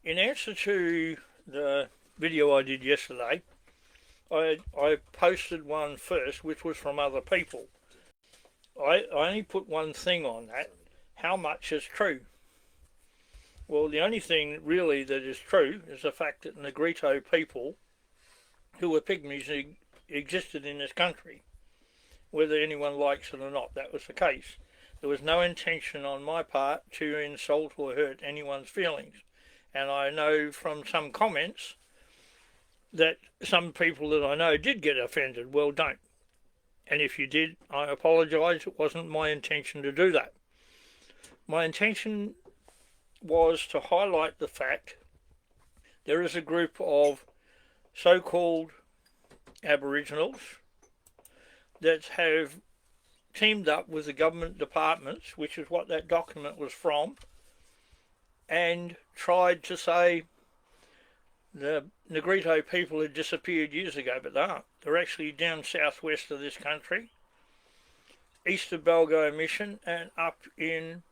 In answer to the video I did yesterday, I posted one first, which was from other people. I only put one thing on that: how much is true? Well, the only thing really that is true is the fact that Negrito people, who were pygmies, existed in this country. Whether anyone likes it or not, that was the case. There was no intention on my part to insult or hurt anyone's feelings. And I know from some comments that some people that I know did get offended. Well, don't. And if you did, I apologise. It wasn't my intention to do that. My intention was to highlight the fact there is a group of so-called Aboriginals that have teamed up with the government departments, which is what that document was from, and tried to say the Negrito people had disappeared years ago, but they aren't. They're actually down southwest of this country, east of Balgo Mission and up in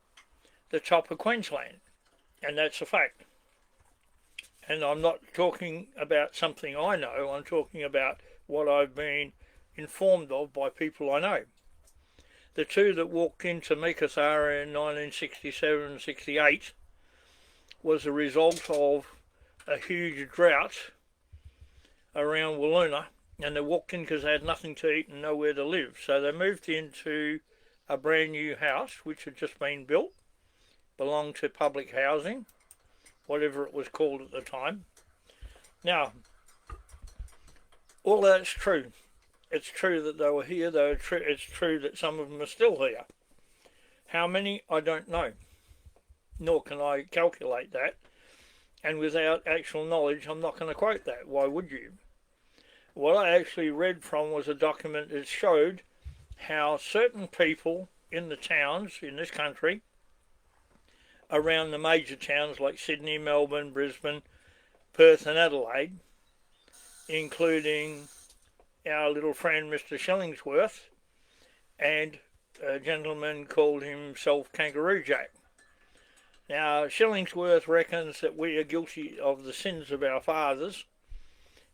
the top of Queensland. And that's a fact. And I'm not talking about something I know, I'm talking about what I've been informed of by people I know. The two that walked into Mikasara in 1967-68 was a result of a huge drought around Wiluna, and they walked in because they had nothing to eat and nowhere to live. So they moved into a brand new house which had just been built, belonged to public housing, whatever it was called at the time. Now, all that's true. It's true that they were here, it's true that some of them are still here. How many, I don't know, nor can I calculate that. And without actual knowledge, I'm not going to quote that. Why would you? What I actually read from was a document that showed how certain people in the towns in this country, around the major towns like Sydney, Melbourne, Brisbane, Perth and Adelaide, including our little friend Mr. Shillingsworth, and a gentleman called himself Kangaroo Jack. Now, Shillingsworth reckons that we are guilty of the sins of our fathers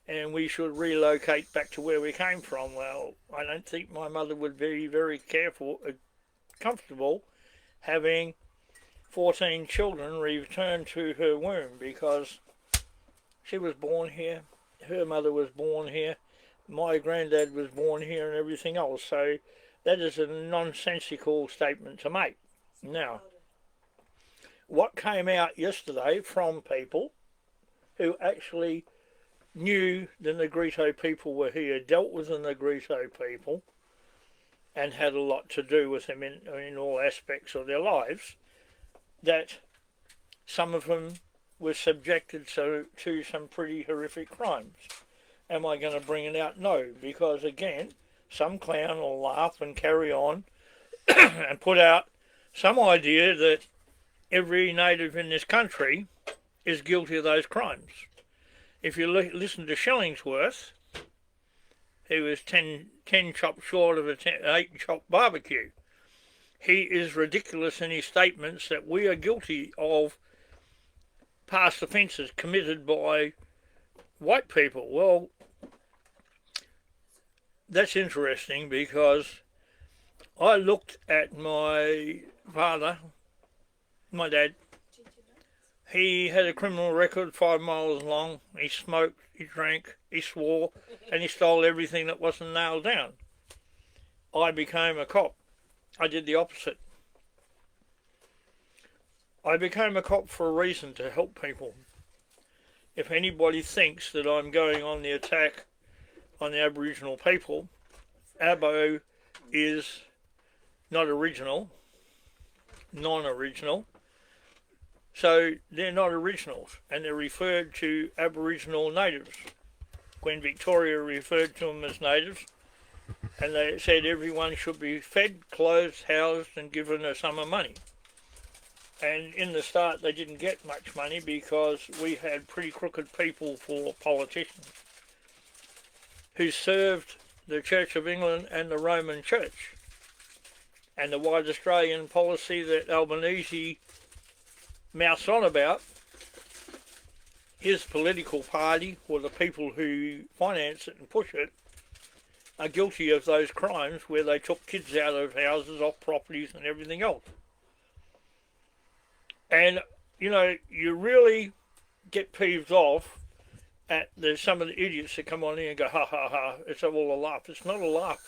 and we should relocate back to where we came from. Well, I don't think my mother would be very comfortable having 14 children return to her womb, because she was born here, her mother was born here, my granddad was born here and everything else. So that is a nonsensical statement to make. Now, what came out yesterday from people who actually knew the Negrito people were here, dealt with the Negrito people, and had a lot to do with them in all aspects of their lives, that some of them were subjected to some pretty horrific crimes. Am I going to bring it out? No, because again, some clown will laugh and carry on and put out some idea that every native in this country is guilty of those crimes. If you listen to Shillingsworth, he was 10 chops short of an 8 chop barbecue. He is ridiculous in his statements that we are guilty of past offences committed by white people. Well, that's interesting, because I looked at my father, my dad. He had a criminal record 5 miles long. He smoked, he drank, he swore, and he stole everything that wasn't nailed down. I became a cop. I did the opposite. I became a cop for a reason: to help people. If anybody thinks that I'm going on the attack on the Aboriginal people, Abo is not original, non-original. So they're not originals, and they're referred to Aboriginal natives. Queen Victoria referred to them as natives, and they said everyone should be fed, clothed, housed, and given a sum of money. And in the start they didn't get much money because we had pretty crooked people for politicians who served the Church of England and the Roman Church. And the White Australian policy that Albanese mouths on about his political party, or the people who finance it and push it, are guilty of those crimes where they took kids out of houses, off properties and everything else. And, you know, you really get peeved off at some of the idiots that come on here and go, ha ha ha, it's all a laugh. It's not a laugh.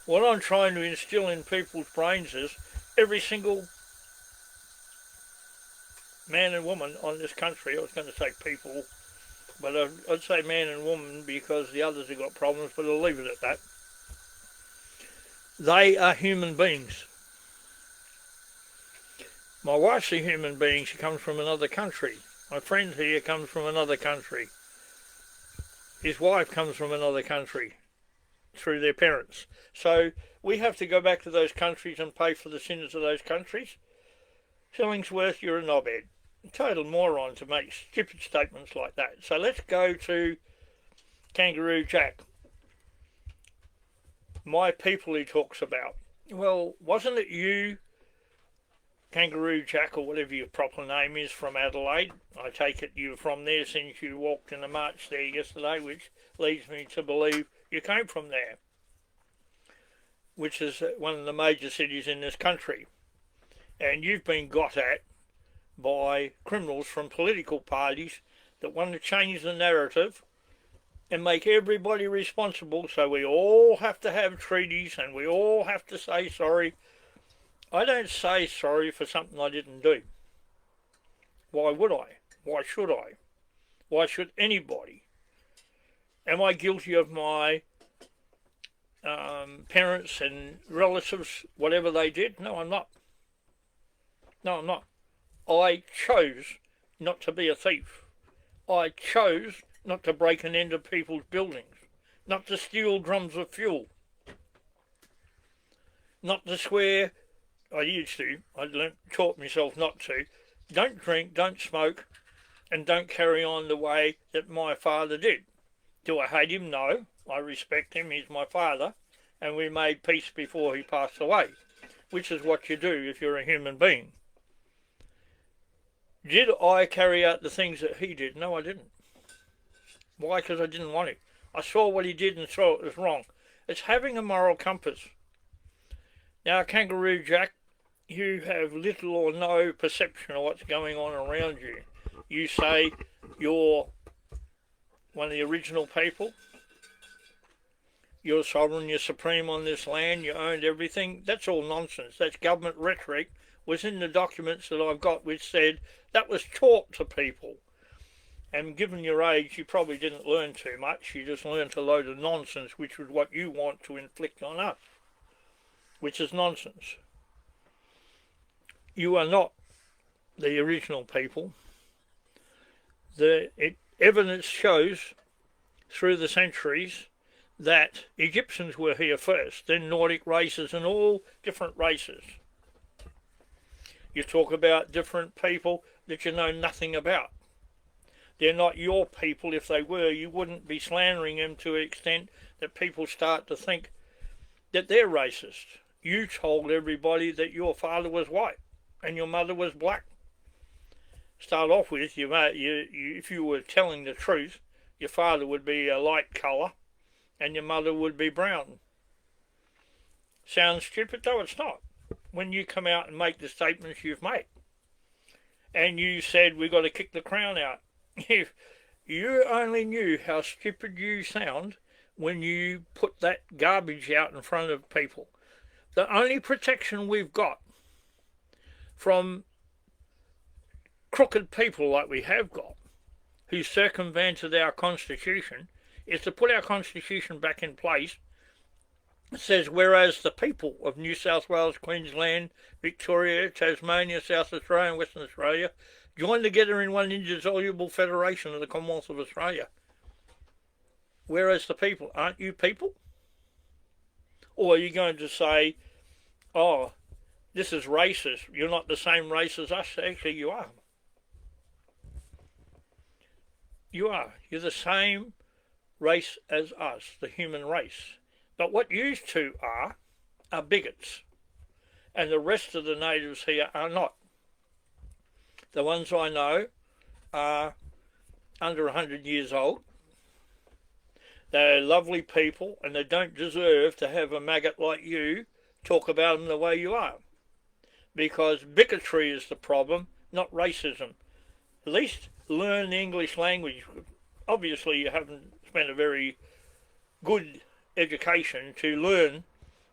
What I'm trying to instill in people's brains is every single man and woman on this country, I was going to say people, but I'd say man and woman because the others have got problems, but I'll leave it at that. They are human beings. My wife's a human being. She comes from another country. My friend here comes from another country. His wife comes from another country through their parents. So we have to go back to those countries and pay for the sins of those countries. Shillingsworth, you're a knobhead. Total moron to make stupid statements like that. So let's go to Kangaroo Jack. My people he talks about. Well, wasn't it you, Kangaroo Jack, or whatever your proper name is, from Adelaide? I take it you're from there since you walked in the march there yesterday, which leads me to believe you came from there, which is one of the major cities in this country. And you've been got at by criminals from political parties that want to change the narrative and make everybody responsible, so we all have to have treaties and we all have to say sorry. I don't say sorry for something I didn't do. Why would I? Why should I? Why should anybody? Am I guilty of my parents and relatives, whatever they did? No, I'm not. No, I'm not. I chose not to be a thief. I chose not to break and enter people's buildings, not to steal drums of fuel, not to swear. I used to. I taught myself not to. Don't drink, don't smoke, and don't carry on the way that my father did. Do I hate him? No. I respect him. He's my father, and we made peace before he passed away, which is what you do if you're a human being. Did I carry out the things that he did? No, I didn't. Why? Because I didn't want it. I saw what he did and saw it was wrong. It's having a moral compass. Now, Kangaroo Jack, you have little or no perception of what's going on around you. You say you're one of the original people. You're sovereign, you're supreme on this land, you owned everything. That's all nonsense. That's government rhetoric. Was in the documents that I've got which said that was taught to people. And given your age, you probably didn't learn too much. You just learned a load of nonsense, which was what you want to inflict on us, which is nonsense. You are not the original people. Evidence shows through the centuries that Egyptians were here first, then Nordic races and all different races. You talk about different people that you know nothing about. They're not your people. If they were, you wouldn't be slandering them to an extent that people start to think that they're racist. You told everybody that your father was white and your mother was black. Start off with, if you were telling the truth, your father would be a light colour and your mother would be brown. Sounds stupid? though it's not. When you come out and make the statements you've made. And you said we've got to kick the crown out. If you only knew how stupid you sound when you put that garbage out in front of people. The only protection we've got from crooked people like we have got, who circumvented our Constitution, is to put our Constitution back in place. It says, whereas the people of New South Wales, Queensland, Victoria, Tasmania, South Australia and Western Australia join together in one indissoluble federation of the Commonwealth of Australia. Whereas the people, aren't you people? Or are you going to say, oh, this is racist, you're not the same race as us? Actually, you are. You are. You're the same race as us, the human race. But what you two are bigots. And the rest of the natives here are not. The ones I know are under 100 years old. They're lovely people, and they don't deserve to have a maggot like you talk about them the way you are. Because bigotry is the problem, not racism. At least learn the English language. Obviously, you haven't spent a very good education to learn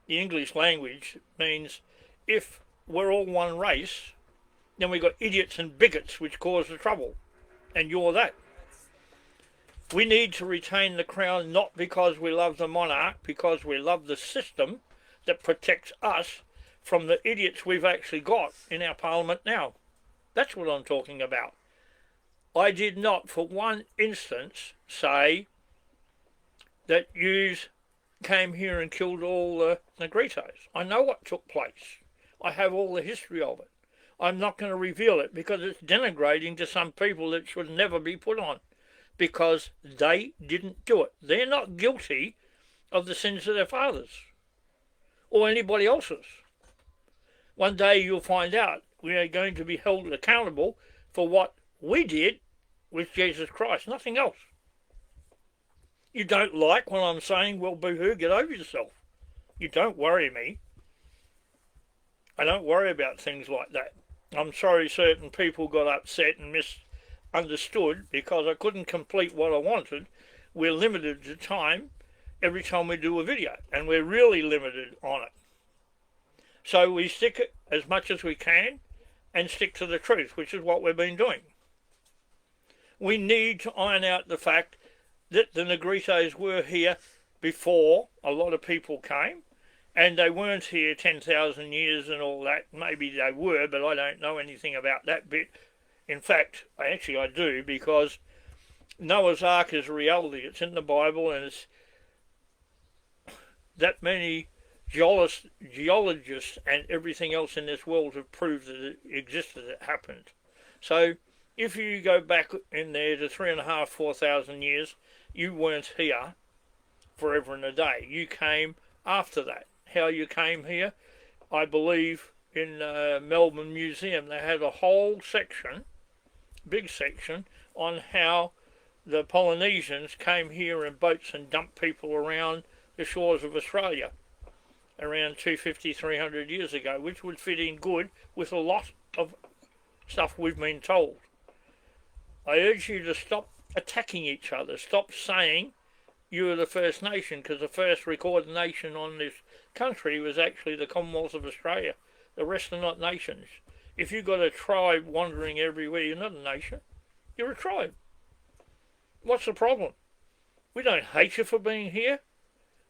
the English language. Means if we're all one race, then we've got idiots and bigots which cause the trouble. And you're that. We need to retain the crown not because we love the monarch, because we love the system that protects us from the idiots we've actually got in our parliament now. That's what I'm talking about. I did not for one instance say that yous came here and killed all the Negritos. I know what took place. I have all the history of it. I'm not going to reveal it because it's denigrating to some people that should never be put on, because they didn't do it. They're not guilty of the sins of their fathers or anybody else's. One day you'll find out we are going to be held accountable for what we did with Jesus Christ, nothing else. You don't like what I'm saying, well, boo-hoo, get over yourself. You don't worry me. I don't worry about things like that. I'm sorry certain people got upset and misunderstood because I couldn't complete what I wanted. We're limited to time every time we do a video, and we're really limited on it. So we stick it as much as we can and stick to the truth, which is what we've been doing. We need to iron out the fact that the Negritos were here before a lot of people came, and they weren't here 10,000 years and all that. Maybe they were, but I don't know anything about that bit. In fact, I do, because Noah's Ark is a reality. It's in the Bible, and it's that many geologists and everything else in this world have proved that it existed, it happened. So if you go back in there to 3,500, 4,000 years, you weren't here forever and a day. You came after that. How you came here, I believe in Melbourne Museum, they had a whole section, big section, on how the Polynesians came here in boats and dumped people around the shores of Australia around 250, 300 years ago, which would fit in good with a lot of stuff we've been told. I urge you to stop attacking each other. Stop saying you are the First Nation, because the first recorded nation on this country was actually the Commonwealth of Australia. The rest are not nations. If you've got a tribe wandering everywhere, you're not a nation. You're a tribe. What's the problem? We don't hate you for being here.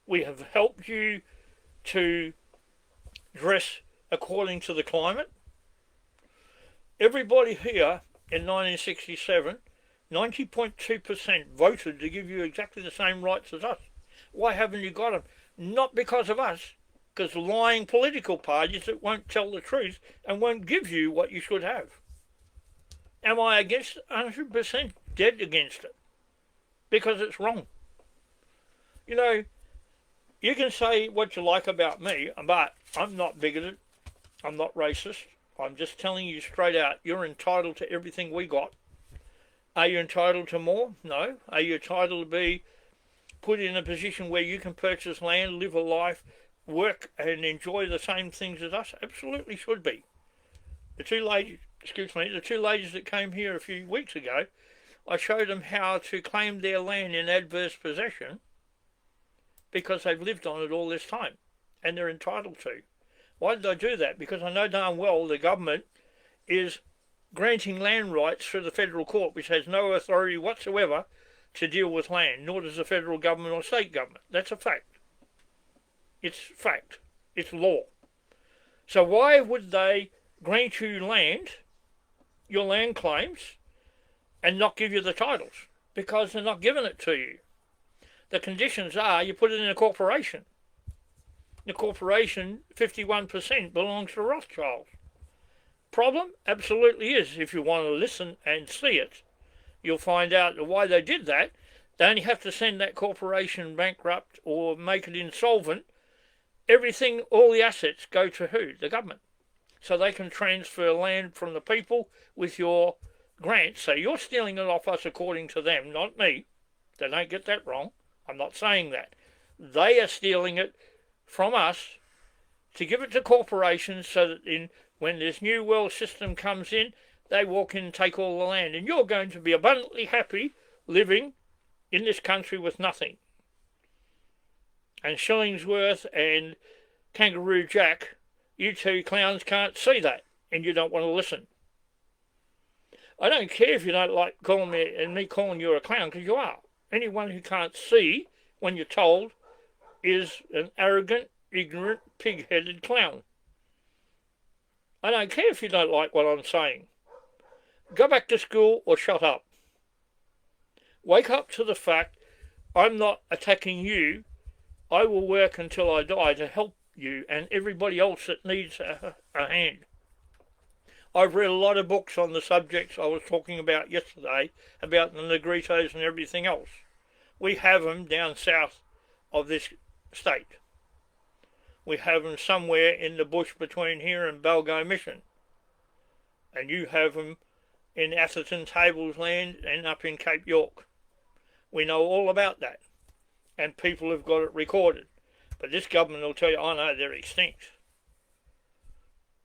We have helped you to dress according to the climate. Everybody here in 1967, 90.2% voted to give you exactly the same rights as us. Why haven't you got them? Not because of us, because lying political parties that won't tell the truth and won't give you what you should have. Am I against it? 100% dead against it, because it's wrong. You know, you can say what you like about me, but I'm not bigoted. I'm not racist. I'm just telling you straight out, you're entitled to everything we got. Are you entitled to more? No. Are you entitled to be put in a position where you can purchase land, live a life, work and enjoy the same things as us? Absolutely should be. The two ladies that came here a few weeks ago, I showed them how to claim their land in adverse possession because they've lived on it all this time and they're entitled to. Why did I do that? Because I know darn well the government is granting land rights through the federal court, which has no authority whatsoever to deal with land, nor does the federal government or state government. That's a fact. It's fact. It's law. So why would they grant you land, your land claims, and not give you the titles? Because they're not giving it to you. The conditions are you put it in a corporation. The corporation, 51% belongs to Rothschilds. Problem? Absolutely is. If you want to listen and see it, you'll find out why they did that. They only have to send that corporation bankrupt or make it insolvent. Everything, all the assets go to who? The government. So they can transfer land from the people with your grants, so you're stealing it off us according to them, not me. They don't get that wrong. I'm not saying that. They are stealing it from us to give it to corporations so that when this new world system comes in, they walk in and take all the land. And you're going to be abundantly happy living in this country with nothing. And Shillingsworth and Kangaroo Jack, you two clowns can't see that, and you don't want to listen. I don't care if you don't like calling me calling you a clown, because you are. Anyone who can't see when you're told is an arrogant, ignorant, pig-headed clown. I don't care if you don't like what I'm saying. Go back to school or shut up. Wake up to the fact I'm not attacking you. I will work until I die to help you and everybody else that needs a hand. I've read a lot of books on the subjects I was talking about yesterday, about the Negritos and everything else. We have them down south of this state. We have them somewhere in the bush between here and Balgo Mission. And you have them in Atherton Tables land and up in Cape York. We know all about that. And people have got it recorded. But this government will tell you, oh no, they're extinct.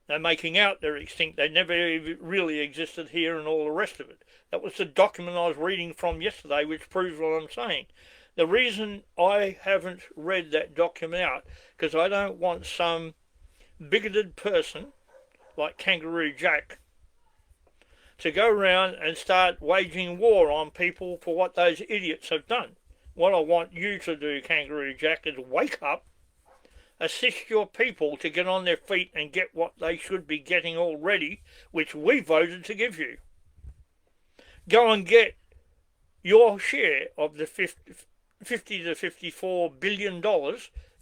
They're making out they're extinct. They never really existed here and all the rest of it. That was the document I was reading from yesterday, which proves what I'm saying. The reason I haven't read that document out, because I don't want some bigoted person like Kangaroo Jack to go around and start waging war on people for what those idiots have done. What I want you to do, Kangaroo Jack, is wake up, assist your people to get on their feet and get what they should be getting already, which we voted to give you. Go and get your share of the $50 to $54 billion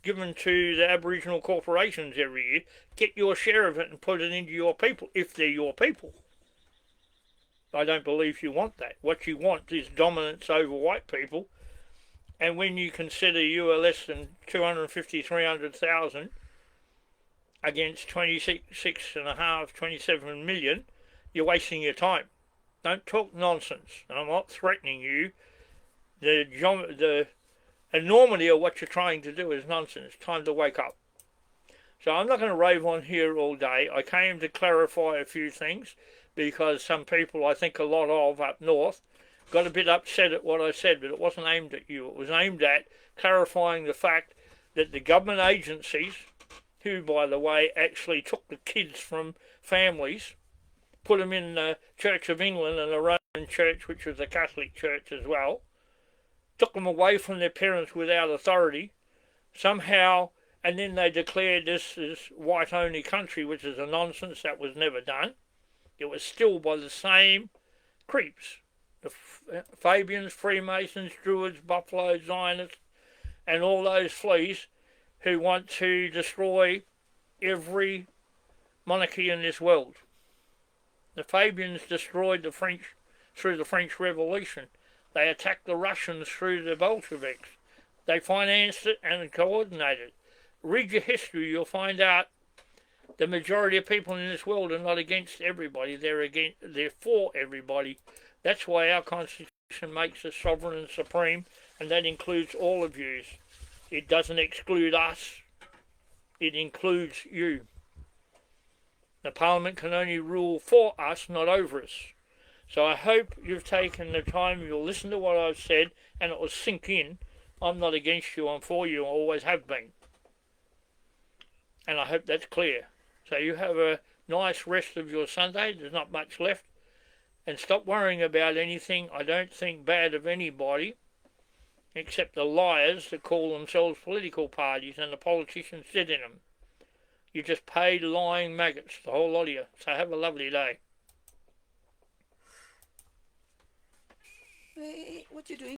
given to the Aboriginal corporations every year. Get your share of it and put it into your people, if they're your people. I don't believe you want that. What you want is dominance over white people. And when you consider you are less than 250, 300,000 against 26.5, 27 million, you're wasting your time. Don't talk nonsense. And I'm not threatening you. The enormity of what you're trying to do is nonsense. It's time to wake up. So I'm not going to rave on here all day. I came to clarify a few things because some people, I think a lot of up north, got a bit upset at what I said, but it wasn't aimed at you. It was aimed at clarifying the fact that the government agencies, who, by the way, actually took the kids from families, put them in the Church of England and the Roman Church, which was a Catholic church as well, took them away from their parents without authority, somehow, and then they declared this is white-only country, which is a nonsense. That was never done. It was still by the same creeps. The Fabians, Freemasons, Druids, Buffalo, Zionists, and all those fleas who want to destroy every monarchy in this world. The Fabians destroyed the French through the French Revolution. They attacked the Russians through the Bolsheviks. They financed it and coordinated. Read your history, you'll find out the majority of people in this world are not against everybody. They're for everybody. That's why our Constitution makes us sovereign and supreme, and that includes all of you. It doesn't exclude us. It includes you. The Parliament can only rule for us, not over us. So I hope you've taken the time, you'll listen to what I've said, and it will sink in. I'm not against you, I'm for you, I always have been. And I hope that's clear. So you have a nice rest of your Sunday, there's not much left. And stop worrying about anything. I don't think bad of anybody, except the liars that call themselves political parties and the politicians sit in them. You're just paid lying maggots, the whole lot of you. So have a lovely day. Hey, what you doing?